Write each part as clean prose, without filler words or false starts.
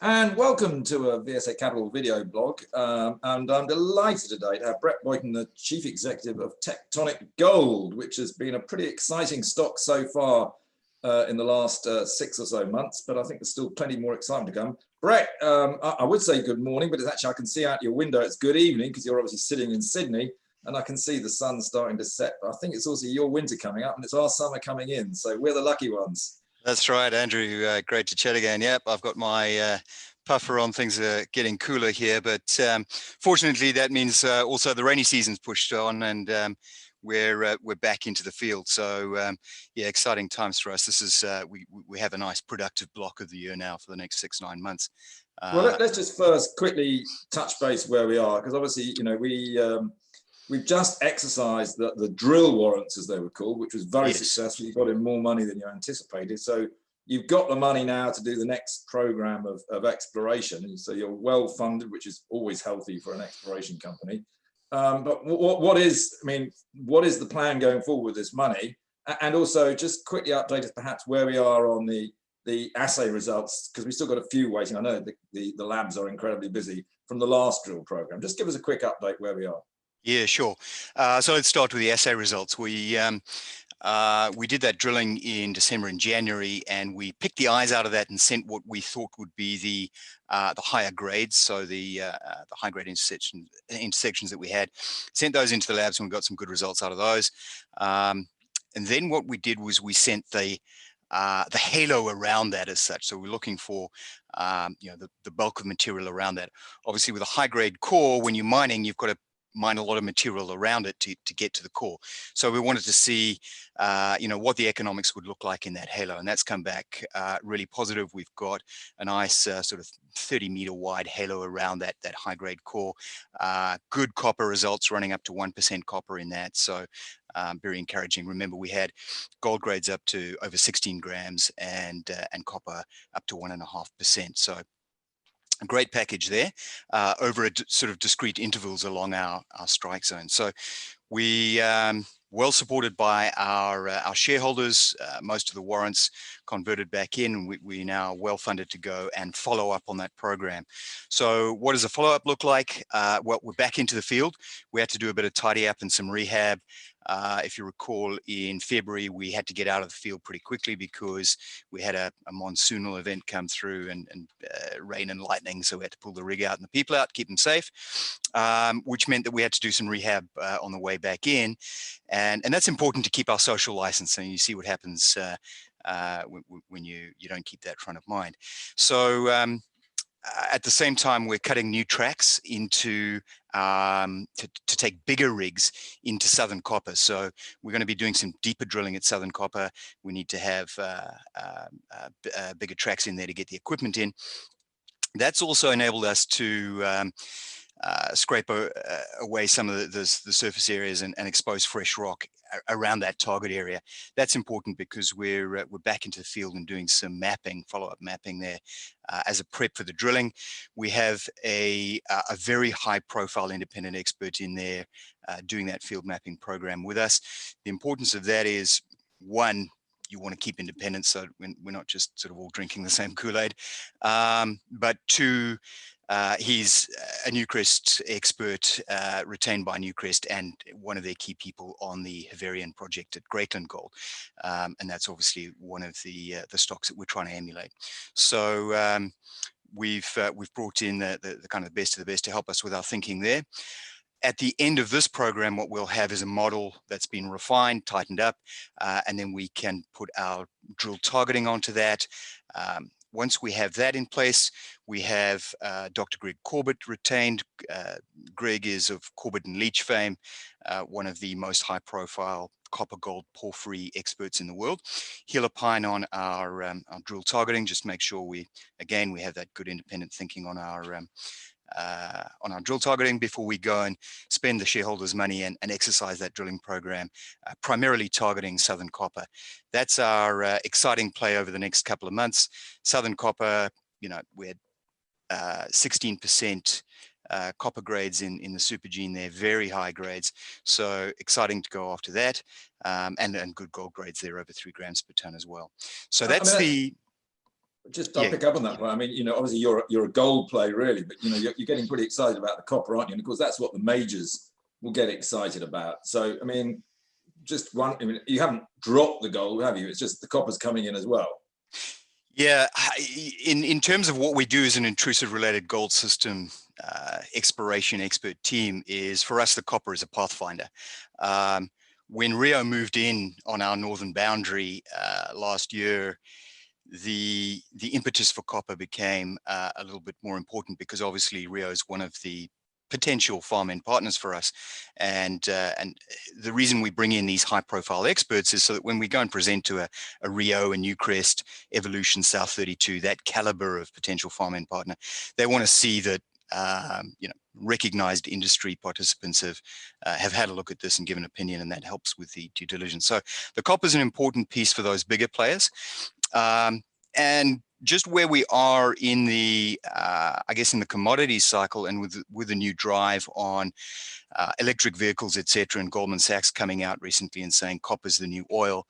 And welcome to a VSA Capital video blog. And I'm delighted today to have Brett Boynton, the Chief Executive of Tectonic Gold, which has been a pretty exciting stock so far in the last 6 or so months, but I think there's still plenty more excitement to come. Brett, I would say good morning, but it's actually, I can see out your window, it's good evening because you're obviously sitting in Sydney and I can see the sun starting to set. But I think it's also your winter coming up and it's our summer coming in. So we're the lucky ones. That's right, Andrew. Great to chat again. Yep, I've got my puffer on. Things are getting cooler here, but fortunately, that means also the rainy season's pushed on, and we're back into the field. So yeah, exciting times for us. This is we have a nice productive block of the year now for the next 6-9 months. Well, let's just first quickly touch base where we are, because obviously, you know, we've just exercised the drill warrants, as they were called, which was very successful. You got in more money than you anticipated. So you've got the money now to do the next program of exploration. So you're well funded, which is always healthy for an exploration company. But what is the plan going forward with this money? And also just quickly update us perhaps where we are on the assay results, because we've still got a few waiting. I know the labs are incredibly busy from the last drill program. Just give us a quick update where we are. Yeah, sure. So let's start with the assay results. We did that drilling in December and January, and we picked the eyes out of that and sent what we thought would be the higher grades. So the high grade intersections that we had, sent those into the labs, and we got some good results out of those. And then what we did was we sent the halo around that as such. So we're looking for you know, the bulk of material around that. Obviously, with a high grade core, when you're mining, you've got to mine a lot of material around it to get to the core. So we wanted to see, you know, what the economics would look like in that halo, and that's come back really positive. We've got a nice sort of 30-meter wide halo around that high-grade core. Good copper results, running up to 1% copper in that. So very encouraging. Remember, we had gold grades up to over 16 grams and copper up to 1.5%. So a great package there over a sort of discrete intervals along our strike zone. So we well supported by our shareholders. Most of the warrants converted back in. We now well funded to go and follow up on that program. So what does a follow up look like? Well, we're back into the field. We had to do a bit of tidy up and some rehab. If you recall, in February, we had to get out of the field pretty quickly because we had a monsoonal event come through and rain and lightning. So we had to pull the rig out and the people out, keep them safe, which meant that we had to do some rehab on the way back in. And that's important to keep our social license. And you see what happens when you don't keep that front of mind. So at the same time, we're cutting new tracks into to take bigger rigs into Southern Copper. So we're going to be doing some deeper drilling at Southern Copper. We need to have bigger tracks in there to get the equipment in. That's also enabled us to scrape away some of the surface areas and expose fresh rock around that target area. That's important because we're back into the field and doing some mapping, follow-up mapping there as a prep for the drilling. We have a very high-profile independent expert in there doing that field mapping program with us. The importance of that is, one, you want to keep independence, so we're not just sort of all drinking the same Kool-Aid. But two, he's a Newcrest expert retained by Newcrest and one of their key people on the Haverian project at Greatland Gold. And that's obviously one of the stocks that we're trying to emulate. So we've brought in the kind of the best of the best to help us with our thinking there. At the end of this program, what we'll have is a model that's been refined, tightened up, and then we can put our drill targeting onto that. Once we have that in place, we have Dr. Greg Corbett retained. Greg is of Corbett and Leach fame, one of the most high-profile copper gold porphyry experts in the world. He'll opine on our drill targeting, just make sure we have that good independent thinking on our drill targeting before we go and spend the shareholders' money and exercise that drilling program, primarily targeting Southern Copper. That's our exciting play over the next couple of months. Southern Copper, you know, we had 16% copper grades in the supergene there, very high grades. So exciting to go after that, and good gold grades there, over 3 grams per ton as well. So that's Just I'll Yeah, pick up on that point. I mean, obviously you're a gold play really, but you're getting pretty excited about the copper, aren't you? And of course, that's what the majors will get excited about. So, I mean, you haven't dropped the gold, have you? It's just the copper's coming in as well. Yeah, in terms of what we do as an intrusive related gold system exploration expert team, is for us the copper is a pathfinder. When Rio moved in on our northern boundary last year, the impetus for copper became a little bit more important, because obviously Rio is one of the potential farm-in partners for us, and the reason we bring in these high-profile experts is so that when we go and present to a Rio, a Newcrest, Evolution, South 32, that caliber of potential farm-in partner, they want to see that recognized industry participants have had a look at this and given an opinion, and that helps with the due diligence. So the copper is an important piece for those bigger players. And just where we are in the, I guess, in the commodity cycle, and with the new drive on electric vehicles, etc., and Goldman Sachs coming out recently and saying copper's the new oil,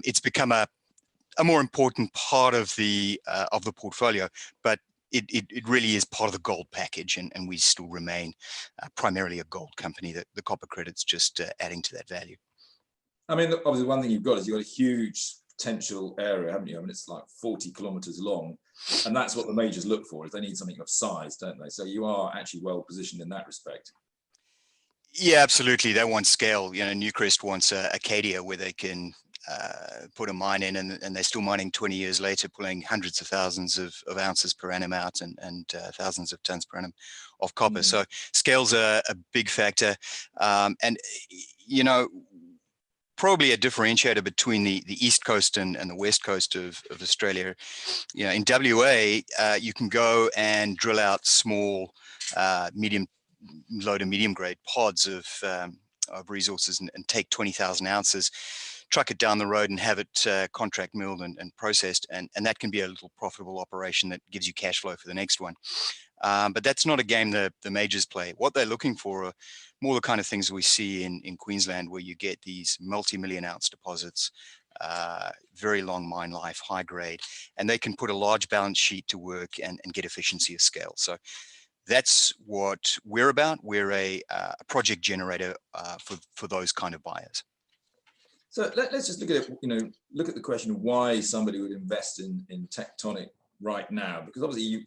it's become a more important part of the portfolio. But it really is part of the gold package, and we still remain primarily a gold company. That the copper credit's just adding to that value. I mean, obviously, one thing you've got a huge potential area, haven't you? I mean, it's like 40 kilometers long, and that's what the majors look for, is they need something of size, don't they? So you are actually well positioned in that respect. Yeah, absolutely. They want scale. Newcrest wants Acadia, where they can put a mine in, and they're still mining 20 years later, pulling hundreds of thousands of ounces per annum out, and thousands of tons per annum of copper. So scale's a big factor, and probably a differentiator between the East Coast and the West Coast of Australia. In WA, you can go and drill out small, low to medium grade pods of resources and take 20,000 ounces, truck it down the road and have it contract milled and processed. And that can be a little profitable operation that gives you cash flow for the next one. But that's not a game the majors play. What they're looking for are more the kind of things we see in Queensland, where you get these multi-million ounce deposits, very long mine life, high grade, and they can put a large balance sheet to work and get efficiency of scale. So that's what we're about. We're a project generator for those kind of buyers. So let's just look at it. Look at the question of why somebody would invest in Tectonic right now, because obviously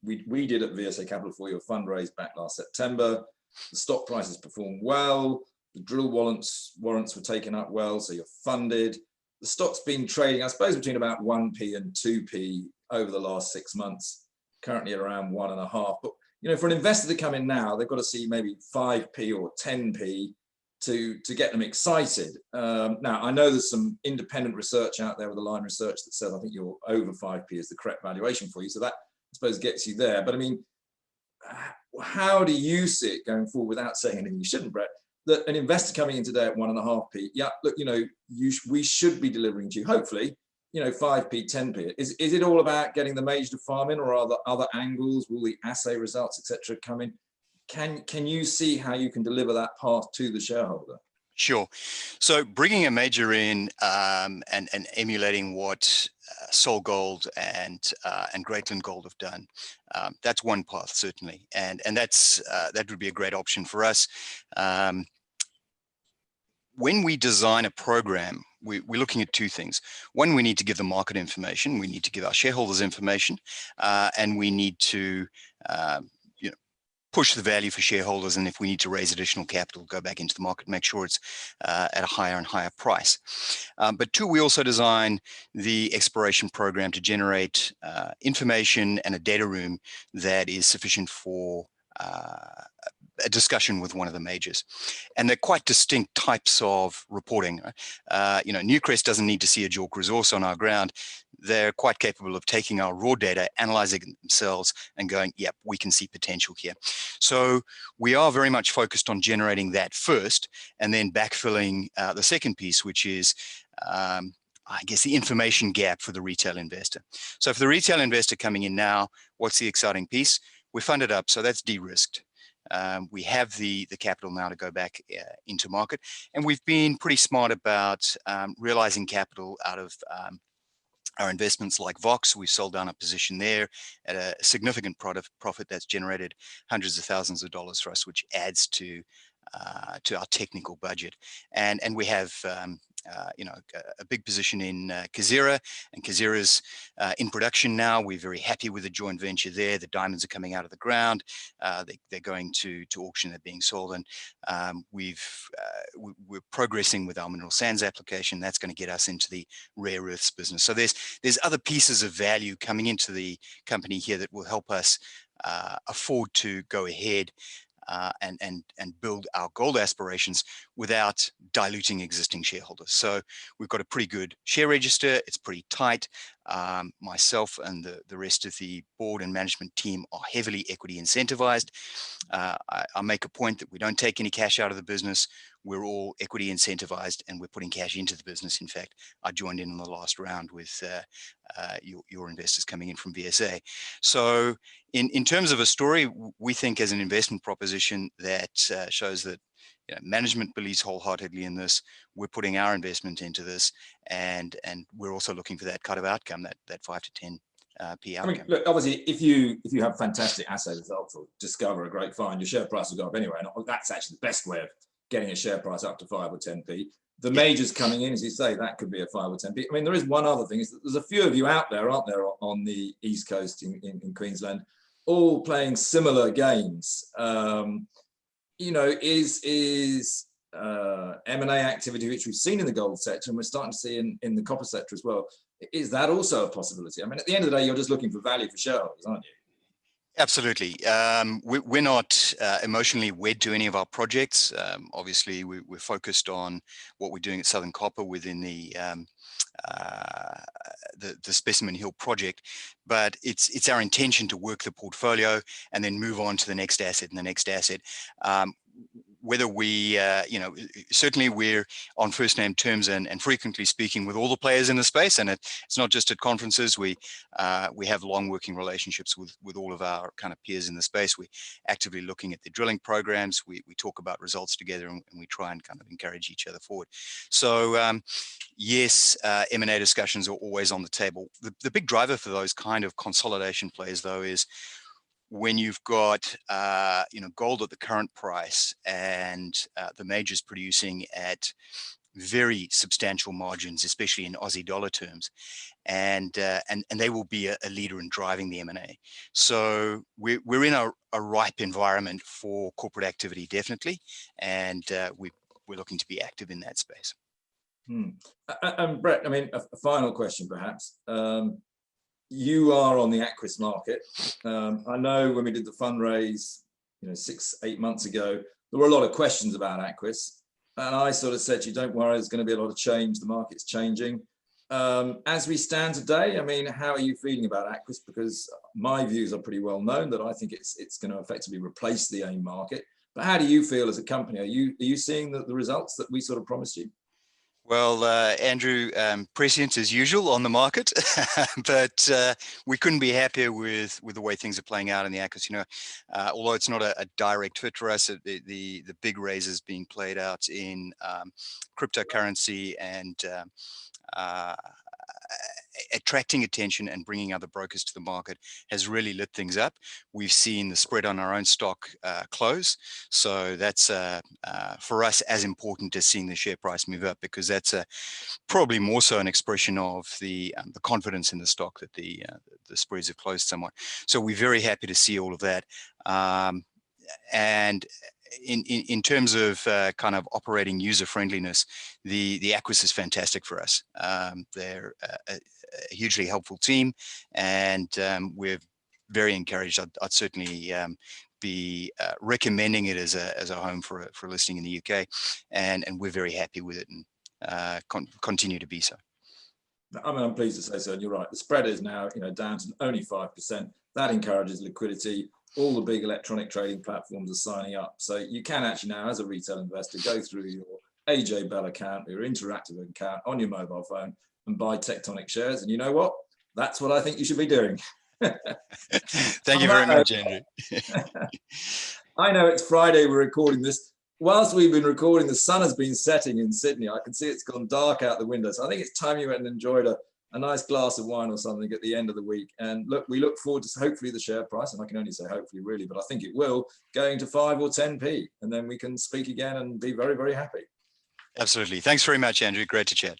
we did at VSA Capital for your fundraise back last September. The stock prices performed well. The drill warrants were taken up well, so you're funded. The stock's been trading, I suppose, between about 1p and 2p over the last 6 months, currently around 1.5. But for an investor to come in now, they've got to see maybe 5p or 10p to get them excited. Now, I know there's some independent research out there with Align Research that says I think you're over 5p is the correct valuation for you. So that, I suppose, gets you there. But I mean, how do you see it going forward, without saying anything you shouldn't, Brett, that an investor coming in today at 1.5p, yeah, look, we should be delivering to you, hopefully, 5p, 10p. Is it all about getting the major to farm in, or are there other angles? Will the assay results, etc., come in? Can you see how you can deliver that path to the shareholder? Sure. So bringing a major in and emulating what Sol Gold and Greatland Gold have done, that's one path, certainly, and that would be a great option for us. When we design a program, we're looking at two things. One, we need to give the market information. We need to give our shareholders information, and we need to push the value for shareholders, and if we need to raise additional capital, go back into the market, make sure it's at a higher and higher price. But two, we also design the exploration program to generate information and a data room that is sufficient for a discussion with one of the majors. And they're quite distinct types of reporting. Newcrest doesn't need to see a JORC resource on our ground. They're quite capable of taking our raw data, analyzing it themselves, and going, yep, we can see potential here. So we are very much focused on generating that first, and then backfilling the second piece, which is I guess the information gap for the retail investor. So for the retail investor coming in now, what's the exciting piece? We're funded up, so that's de-risked. We have the capital now to go back into market, and we've been pretty smart about realizing capital out of our investments like Vox, we've sold down a position there at a significant profit that's generated hundreds of thousands of dollars for us, which adds to our technical budget. And we have a big position in Kazira, and Kazira's in production now. We're very happy with the joint venture there. The diamonds are coming out of the ground. They're going to auction. They're being sold, and we're progressing with our mineral sands application. That's going to get us into the rare earths business. So there's other pieces of value coming into the company here that will help us afford to go ahead and build our gold aspirations without diluting existing shareholders. So we've got a pretty good share register. It's pretty tight. Myself and the rest of the board and management team are heavily equity incentivized. I make a point that we don't take any cash out of the business. We're all equity incentivized, and we're putting cash into the business. In fact, I joined in on the last round with your investors coming in from VSA. So in terms of a story, we think as an investment proposition that shows that management believes wholeheartedly in this. We're putting our investment into this, and we're also looking for that kind of outcome, that 5 to 10 P outcome. I mean, look, obviously, if you have fantastic assay results or discover a great find, your share price will go up anyway. And that's actually the best way of getting a share price up to 5 or 10p. The majors coming in, as you say, that could be a 5 or 10p. I mean, there is one other thing, is that there's a few of you out there, aren't there, on the East Coast in Queensland, all playing similar games. Is M&A activity, which we've seen in the gold sector, and we're starting to see in the copper sector as well, is that also a possibility? I mean, at the end of the day, you're just looking for value for shareholders, aren't you? Absolutely. We're not emotionally wed to any of our projects. Obviously, we're focused on what we're doing at Southern Copper within the Specimen Hill project, but it's our intention to work the portfolio and then move on to the next asset and the next asset. Whether we, certainly we're on first name terms and frequently speaking with all the players in the space, and it's not just at conferences. We have long working relationships with all of our kind of peers in the space. We're actively looking at the drilling programs. We talk about results together, and we try and kind of encourage each other forward. So yes, M&A discussions are always on the table. The big driver for those kind of consolidation plays, though, is when you've got gold at the current price and the majors producing at very substantial margins, especially in Aussie dollar terms, and they will be a leader in driving the M&A. So we're in a ripe environment for corporate activity, definitely, and we're looking to be active in that space. And Brett, I mean, a final question perhaps. You are on the Aquis market. I know when we did the fundraise, 6-8 months ago, there were a lot of questions about Aquis, and I sort of said to you, don't worry, there's going to be a lot of change. The market's changing. As we stand today, I mean, how are you feeling about Aquis? Because my views are pretty well known that I think it's going to effectively replace the AIM market. But how do you feel as a company? Are you seeing the results that we sort of promised you? Well, Andrew, prescient as usual on the market, but we couldn't be happier with the way things are playing out in the Aquis. Although it's not a direct fit for us, the big raises being played out in cryptocurrency and attracting attention and bringing other brokers to the market has really lit things up. We've seen the spread on our own stock close, so that's for us as important as seeing the share price move up, because that's probably more so an expression of the confidence in the stock that the spreads have closed somewhat. So we're very happy to see all of that. And in terms of kind of operating user friendliness, the Aquis is fantastic for us. They're a hugely helpful team, and we're very encouraged. I'd certainly be recommending it as a home for a listing in the UK, and we're very happy with it, and continue to be so. I mean, I'm pleased to say so, and you're right. The spread is now down to only 5%. That encourages liquidity. All the big electronic trading platforms are signing up. So you can actually now, as a retail investor, go through your AJ Bell account, your interactive account on your mobile phone and buy Tectonic shares. And you know what? That's what I think you should be doing. Thank you very much, Andrew. I know it's Friday, we're recording this. Whilst we've been recording, the sun has been setting in Sydney. I can see it's gone dark out the window. So I think it's time you went and enjoyed a nice glass of wine or something at the end of the week. And look, we look forward to hopefully the share price, and I can only say hopefully really, but I think it will, going to 5 or 10p, and then we can speak again and be very, very happy. Absolutely. Thanks very much, Andrew. Great to chat.